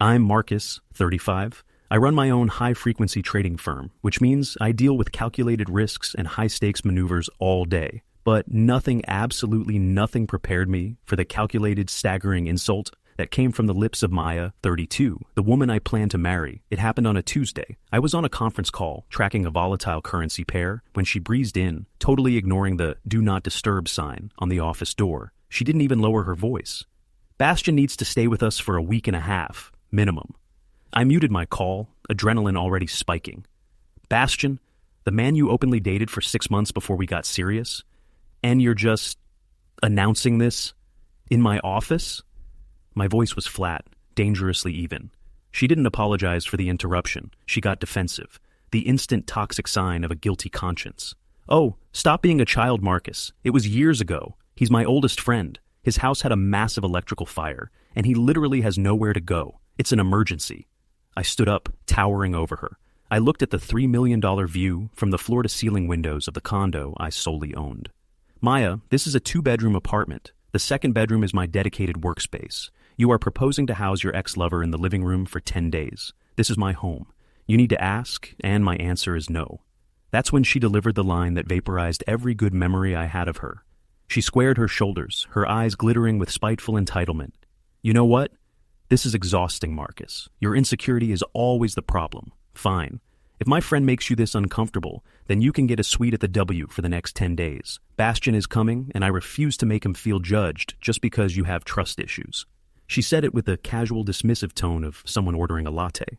I'm Marcus, 35. I run my own high-frequency trading firm, which means I deal with calculated risks and high-stakes maneuvers all day. But absolutely nothing prepared me for the calculated, staggering insult that came from the lips of Maya, 32, the woman I planned to marry. It happened on a Tuesday. I was on a conference call, tracking a volatile currency pair, when she breezed in, totally ignoring the "do not disturb" sign on the office door. She didn't even lower her voice. "Bastian needs to stay with us for a week and a half, minimum." I muted my call, adrenaline already spiking. "Bastian, the man you openly dated for 6 months before we got serious? And you're just announcing this in my office?" My voice was flat, dangerously even. She didn't apologize for the interruption. She got defensive, the instant toxic sign of a guilty conscience. "Oh, stop being a child, Marcus. It was years ago. He's my oldest friend. His house had a massive electrical fire, and he literally has nowhere to go. It's an emergency." I stood up, towering over her. I looked at the $3 million view from the floor-to-ceiling windows of the condo I solely owned. "Maya, this is a 2-bedroom apartment. The second bedroom is my dedicated workspace. You are proposing to house your ex-lover in the living room for 10 days. This is my home. You need to ask, and my answer is no." That's when she delivered the line that vaporized every good memory I had of her. She squared her shoulders, her eyes glittering with spiteful entitlement. "You know what? This is exhausting, Marcus. Your insecurity is always the problem. Fine. If my friend makes you this uncomfortable, then you can get a suite at the W for the next 10 days. Bastian is coming, and I refuse to make him feel judged just because you have trust issues." She said it with the casual, dismissive tone of someone ordering a latte.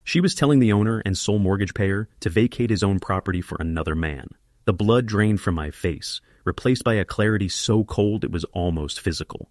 She was telling the owner and sole mortgage payer to vacate his own property for another man. The blood drained from my face, replaced by a clarity so cold it was almost physical.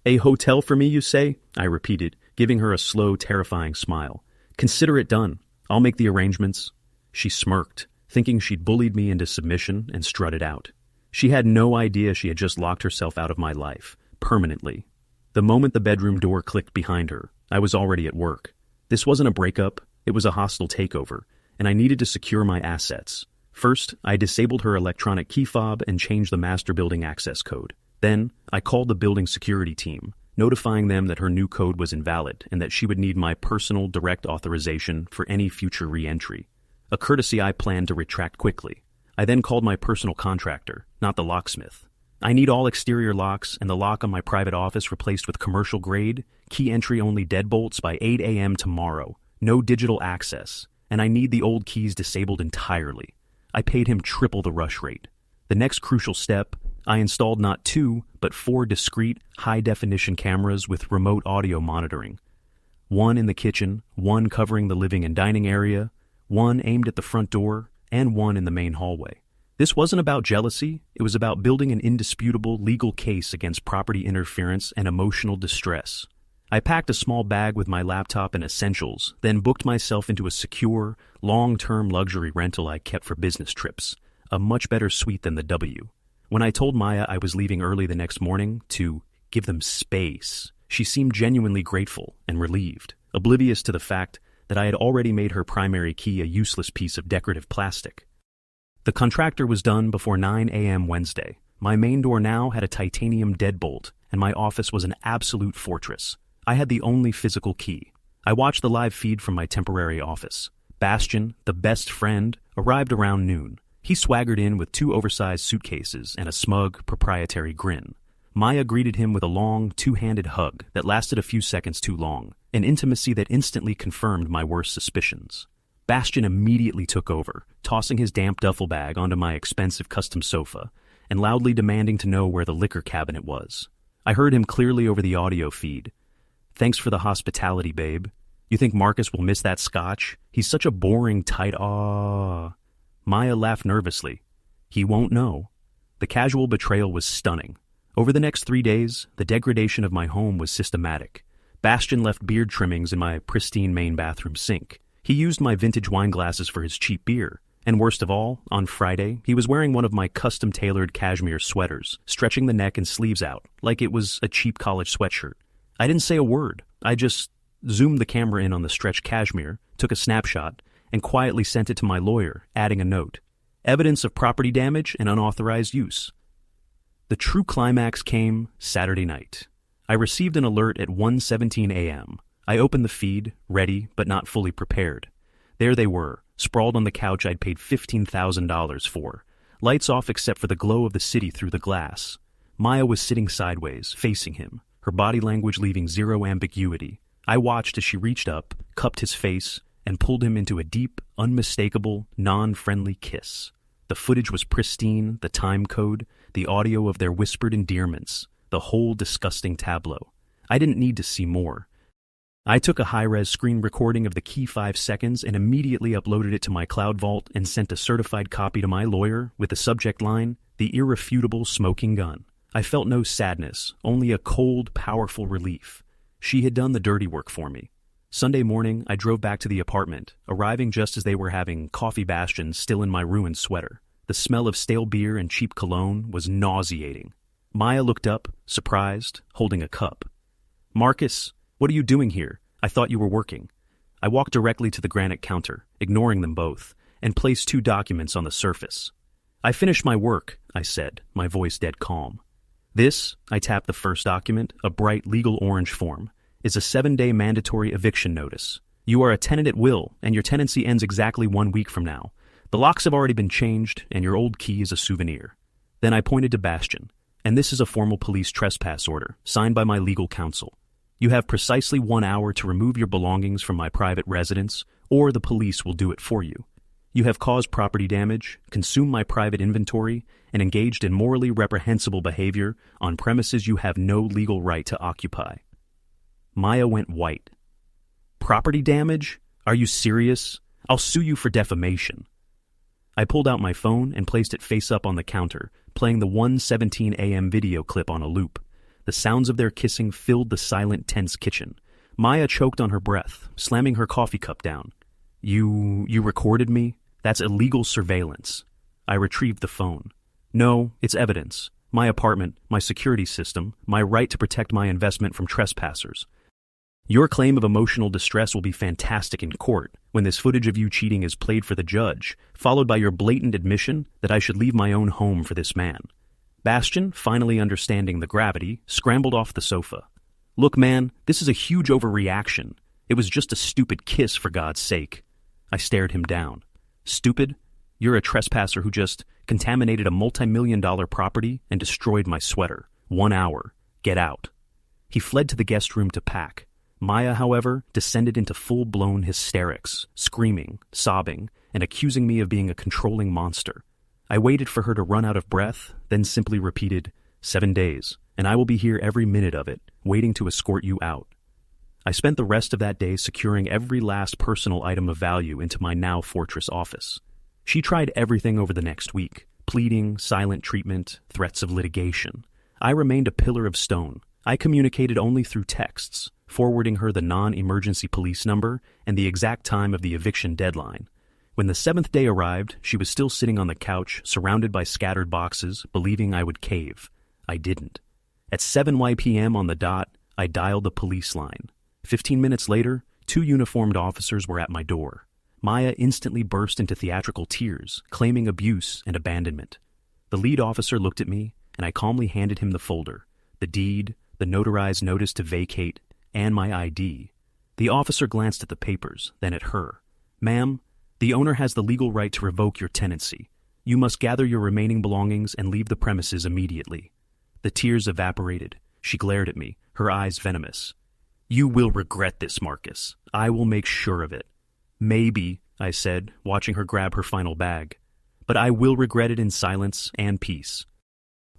"A hotel for me, you say?" I repeated, giving her a slow, terrifying smile. "Consider it done. I'll make the arrangements." She smirked, thinking she'd bullied me into submission, and strutted out. She had no idea she had just locked herself out of my life, permanently. The moment the bedroom door clicked behind her, I was already at work. This wasn't a breakup, it was a hostile takeover, and I needed to secure my assets. First, I disabled her electronic key fob and changed the master building access code. Then, I called the building security team, notifying them that her new code was invalid and that she would need my personal direct authorization for any future re-entry, a courtesy I planned to retract quickly. I then called my personal contractor, not the locksmith. "I need all exterior locks and the lock on my private office replaced with commercial-grade, key-entry-only deadbolts by 8 a.m. tomorrow. No digital access, and I need the old keys disabled entirely." I paid him triple the rush rate. The next crucial step, I installed not 2, but 4 discrete, high-definition cameras with remote audio monitoring. 1 in the kitchen, 1 covering the living and dining area, 1 aimed at the front door, and 1 in the main hallway. This wasn't about jealousy, it was about building an indisputable legal case against property interference and emotional distress. I packed a small bag with my laptop and essentials, then booked myself into a secure, long-term luxury rental I kept for business trips, a much better suite than the W. When I told Maya I was leaving early the next morning to give them space, she seemed genuinely grateful and relieved, oblivious to the fact that I had already made her primary key a useless piece of decorative plastic. The contractor was done before 9 a.m. Wednesday. My main door now had a titanium deadbolt, and my office was an absolute fortress. I had the only physical key. I watched the live feed from my temporary office. Bastian, the best friend, arrived around noon. He swaggered in with 2 oversized suitcases and a smug, proprietary grin. Maya greeted him with a long, 2-handed hug that lasted a few seconds too long, an intimacy that instantly confirmed my worst suspicions. Bastian immediately took over, tossing his damp duffel bag onto my expensive custom sofa and loudly demanding to know where the liquor cabinet was. I heard him clearly over the audio feed. "Thanks for the hospitality, babe. You think Marcus will miss that scotch? He's such a boring, tight Maya laughed nervously. "He won't know." The casual betrayal was stunning. Over the next 3 days, the degradation of my home was systematic. Bastian left beard trimmings in my pristine main bathroom sink. He used my vintage wine glasses for his cheap beer. And worst of all, on Friday, he was wearing one of my custom-tailored cashmere sweaters, stretching the neck and sleeves out, like it was a cheap college sweatshirt. I didn't say a word. I just zoomed the camera in on the stretched cashmere, took a snapshot, and quietly sent it to my lawyer, adding a note. Evidence of property damage and unauthorized use. The true climax came Saturday night. I received an alert at 1:17 a.m. I opened the feed, ready but not fully prepared. There they were, sprawled on the couch I'd paid $15,000 for, lights off except for the glow of the city through the glass. Maya was sitting sideways, facing him, her body language leaving zero ambiguity. I watched as she reached up, cupped his face, and pulled him into a deep, unmistakable, non-friendly kiss. The footage was pristine, the time code, the audio of their whispered endearments, the whole disgusting tableau. I didn't need to see more. I took a high-res screen recording of the key 5 seconds and immediately uploaded it to my cloud vault and sent a certified copy to my lawyer with the subject line, "The irrefutable smoking gun." I felt no sadness, only a cold, powerful relief. She had done the dirty work for me. Sunday morning, I drove back to the apartment, arriving just as they were having coffee bastions still in my ruined sweater. The smell of stale beer and cheap cologne was nauseating. Maya looked up, surprised, holding a cup. "Marcus, what are you doing here? I thought you were working." I walked directly to the granite counter, ignoring them both, and placed 2 documents on the surface. "I finished my work," I said, my voice dead calm. "This," I tapped the first document, a bright legal orange form, "is a 7-day mandatory eviction notice. You are a tenant at will, and your tenancy ends exactly 1 week from now. The locks have already been changed, and your old key is a souvenir." Then I pointed to Bastian. "And this is a formal police trespass order, signed by my legal counsel. You have precisely 1 hour to remove your belongings from my private residence, or the police will do it for you. You have caused property damage, consumed my private inventory, and engaged in morally reprehensible behavior on premises you have no legal right to occupy." Maya went white. "Property damage? Are you serious? I'll sue you for defamation." I pulled out my phone and placed it face up on the counter, playing the 1:17 a.m. video clip on a loop. The sounds of their kissing filled the silent, tense kitchen. Maya choked on her breath, slamming her coffee cup down. You recorded me? That's illegal surveillance." I retrieved the phone. "No, it's evidence. My apartment, my security system, my right to protect my investment from trespassers. Your claim of emotional distress will be fantastic in court when this footage of you cheating is played for the judge, followed by your blatant admission that I should leave my own home for this man." Bastian, finally understanding the gravity, scrambled off the sofa. "Look, man, this is a huge overreaction. It was just a stupid kiss, for God's sake." I stared him down. "Stupid? You're a trespasser who just contaminated a multi-million-dollar property and destroyed my sweater. 1 hour. Get out." He fled to the guest room to pack. Maya, however, descended into full-blown hysterics, screaming, sobbing, and accusing me of being a controlling monster. I waited for her to run out of breath, then simply repeated, 7 days, and I will be here every minute of it, waiting to escort you out. I spent the rest of that day securing every last personal item of value into my now fortress office. She tried everything over the next week, pleading, silent treatment, threats of litigation. I remained a pillar of stone. I communicated only through texts, forwarding her the non-emergency police number and the exact time of the eviction deadline. When the 7th day arrived, she was still sitting on the couch, surrounded by scattered boxes, believing I would cave. I didn't. At 7 p.m. on the dot, I dialed the police line. 15 minutes later, 2 uniformed officers were at my door. Maya instantly burst into theatrical tears, claiming abuse and abandonment. The lead officer looked at me, and I calmly handed him the folder, the deed, the notarized notice to vacate, and my ID. The officer glanced at the papers, then at her. "Ma'am, the owner has the legal right to revoke your tenancy. You must gather your remaining belongings and leave the premises immediately." The tears evaporated. She glared at me, her eyes venomous. "You will regret this, Marcus. I will make sure of it." "Maybe," I said, watching her grab her final bag. "But I will regret it in silence and peace."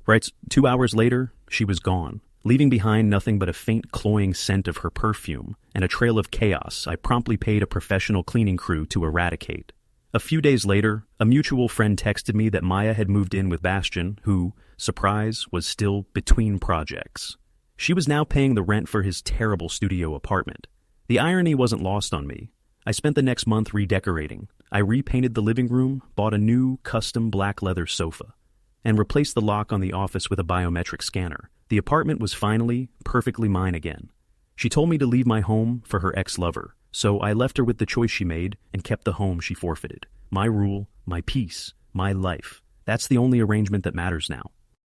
Right, 2 hours later, she was gone, leaving behind nothing but a faint cloying scent of her perfume and a trail of chaos I promptly paid a professional cleaning crew to eradicate. A few days later, a mutual friend texted me that Maya had moved in with Bastian, who, surprise, was still between projects. She was now paying the rent for his terrible studio apartment. The irony wasn't lost on me. I spent the next month redecorating. I repainted the living room, bought a new, custom black leather sofa, and replaced the lock on the office with a biometric scanner. The apartment was finally, perfectly mine again. She told me to leave my home for her ex-lover, so I left her with the choice she made and kept the home she forfeited. My rule, my peace, my life. That's the only arrangement that matters now.